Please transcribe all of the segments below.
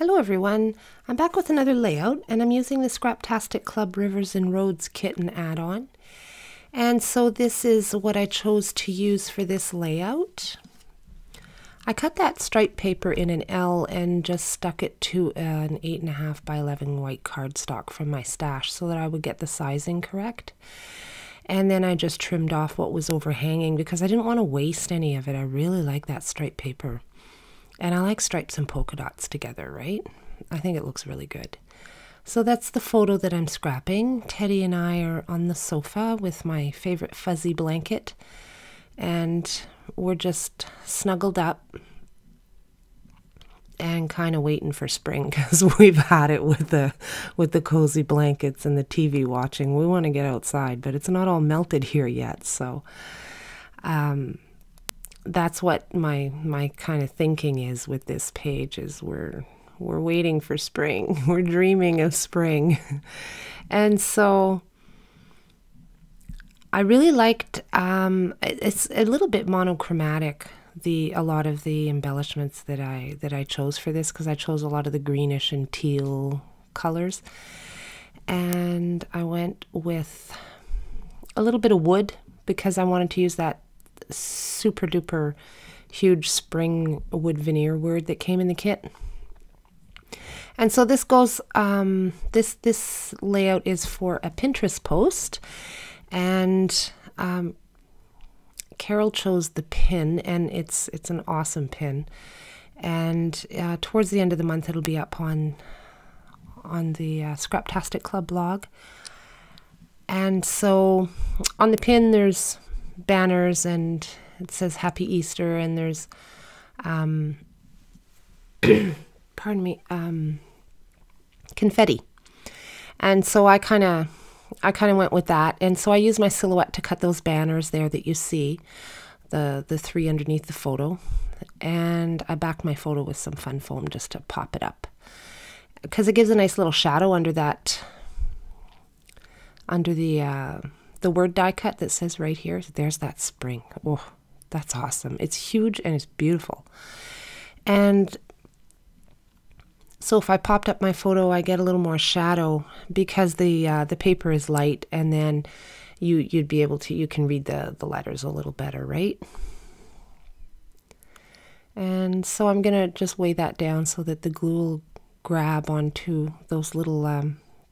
Hello everyone, I'm back with another layout and I'm using the Scraptastic Club Rivers and Roads kit and add-on. And so this is what I chose to use for this layout. I cut that striped paper in an L and just stuck it to an 8.5 by 11 white cardstock from my stash so that I would get the sizing correct. And then I just trimmed off what was overhanging because I didn't want to waste any of it. I really like that striped paper. And I like stripes and polka dots together, right? I think it looks really good. So that's the photo that I'm scrapping. Teddy and I are on the sofa with my favorite fuzzy blanket. And we're just snuggled up and kind of waiting for spring because we've had it with the cozy blankets and the TV watching. We want to get outside, but it's not all melted here yet. So that's what my kind of thinking is with this page is we're waiting for spring. We're dreaming of spring. And so I really liked, it's a little bit monochromatic, a lot of the embellishments that I chose for this, because I chose a lot of the greenish and teal colors. And I went with a little bit of wood because I wanted to use that super duper huge spring wood veneer word that came in the kit. And so this goes, this layout is for a Pinterest post, and Carol chose the pin, and it's an awesome pin. And towards the end of the month, it'll be up on the Scraptastic Club blog. And so on the pin, there's banners, and it says Happy Easter, and there's pardon me, confetti. And so I kind of went with that, and so I used my silhouette to cut those banners there that you see, the three underneath the photo, and I backed my photo with some fun foam just to pop it up because it gives a nice little shadow under that, under the word die cut that says right here. There's that spring. Oh, that's awesome. It's huge and it's beautiful. And so if I popped up my photo, I get a little more shadow because the paper is light, and then you'd be able to, you can read the letters a little better, right? And so I'm gonna just weigh that down so that the glue will grab onto those little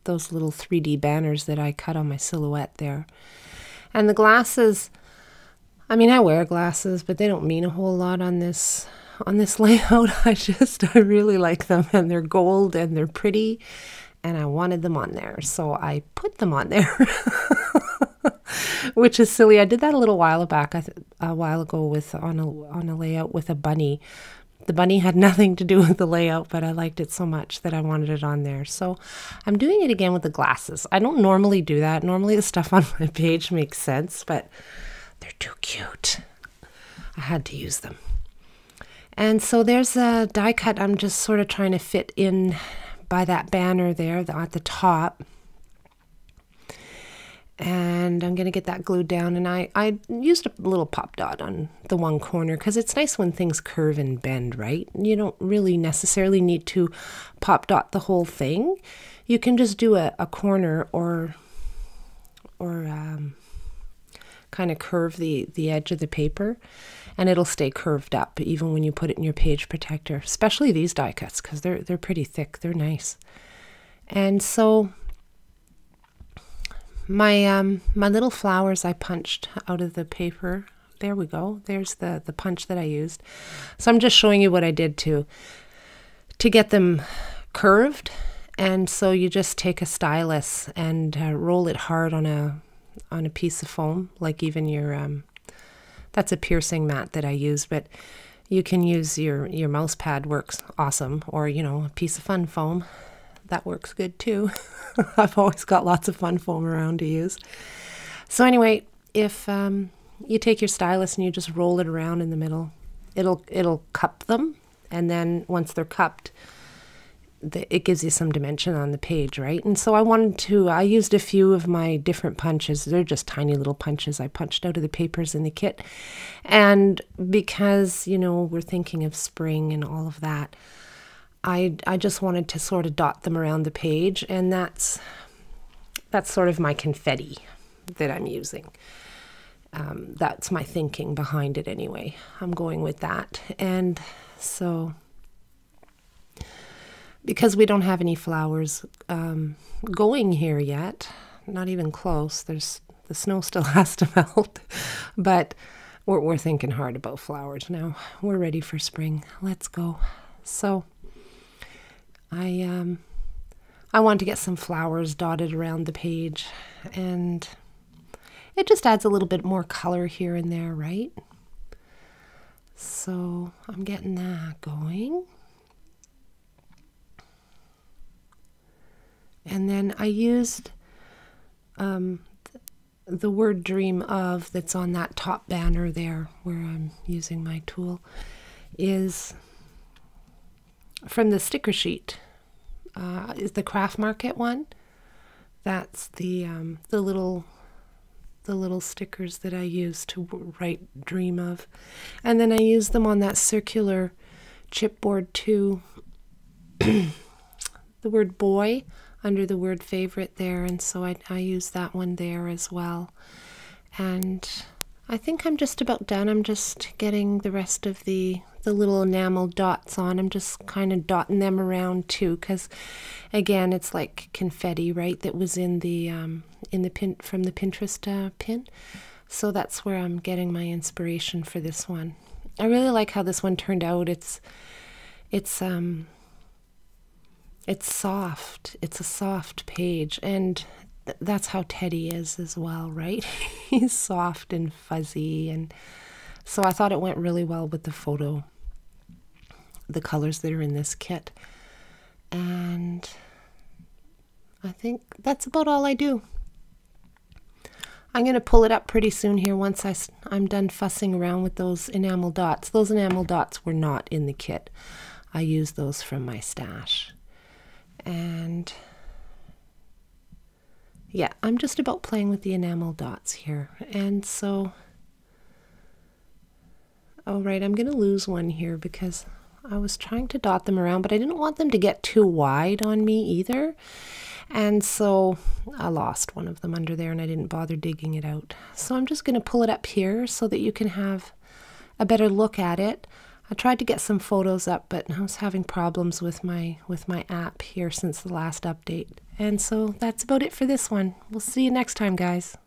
3D banners that I cut on my silhouette there. And the glasses, I mean, I wear glasses, but they don't mean a whole lot on this layout. I really like them, and they're gold and they're pretty, and I wanted them on there, so I put them on there. Which is silly. I did that a little while back, a while ago, with on a layout with a bunny. The bunny had nothing to do with the layout, but I liked it so much that I wanted it on there. So I'm doing it again with the glasses. I don't normally do that. Normally the stuff on my page makes sense, but they're too cute. I had to use them. And so there's a die cut I'm just sort of trying to fit in by that banner there at the top. And I'm going to get that glued down, and I used a little pop dot on the one corner because it's nice when things curve and bend, right? You don't really necessarily need to pop dot the whole thing. You can just do a corner or kind of curve the edge of the paper, and it'll stay curved up even when you put it in your page protector, especially these die cuts because they're pretty thick. They're nice. And so my little flowers I punched out of the paper. There we go. There's the punch that I used. So I'm just showing you what I did to get them curved. And so you just take a stylus and roll it hard on a piece of foam, like even your that's a piercing mat that I use, but you can use your mouse pad, works awesome, or a piece of fun foam. That works good too. I've always got lots of fun foam around to use. So anyway, if you take your stylus and you just roll it around in the middle, it'll cup them, and then once they're cupped, it gives you some dimension on the page, right? And so I used a few of my different punches. They're just tiny little punches I punched out of the papers in the kit. And because, we're thinking of spring and all of that, I just wanted to sort of dot them around the page, and that's sort of my confetti that I'm using. That's my thinking behind it anyway. I'm going with that. And so, because we don't have any flowers going here yet, not even close, the snow still has to melt, but we're thinking hard about flowers now. We're ready for spring. Let's go. So I want to get some flowers dotted around the page, and it just adds a little bit more color here and there, right? So I'm getting that going. And then I used the word dream of that's on that top banner there where I'm using my tool is from the sticker sheet. Is the Craft Market one. That's the little stickers that I use to write dream of. And then I use them on that circular chipboard too. The word boy under the word favorite there, and so I use that one there as well. And I think I'm just about done. I'm just getting the rest of the little enamel dots on. I'm just kind of dotting them around too, because again, it's like confetti, right? That was in the pin from the Pinterest pin. So that's where I'm getting my inspiration for this one. I really like how this one turned out. It's soft. It's a soft page, and that's how Teddy is as well, right? He's soft and fuzzy, and so I thought it went really well with the photo, the colors that are in this kit. And I think that's about all I do. I'm going to pull it up pretty soon here once I'm done fussing around with those enamel dots. Those enamel dots were not in the kit. I used those from my stash. And yeah, I'm just about playing with the enamel dots here. And so, all right, I'm going to lose one here because I was trying to dot them around, but I didn't want them to get too wide on me either. And so I lost one of them under there, and I didn't bother digging it out. So I'm just going to pull it up here so that you can have a better look at it. I tried to get some photos up, but I was having problems with my app here since the last update. And so that's about it for this one. We'll see you next time, guys.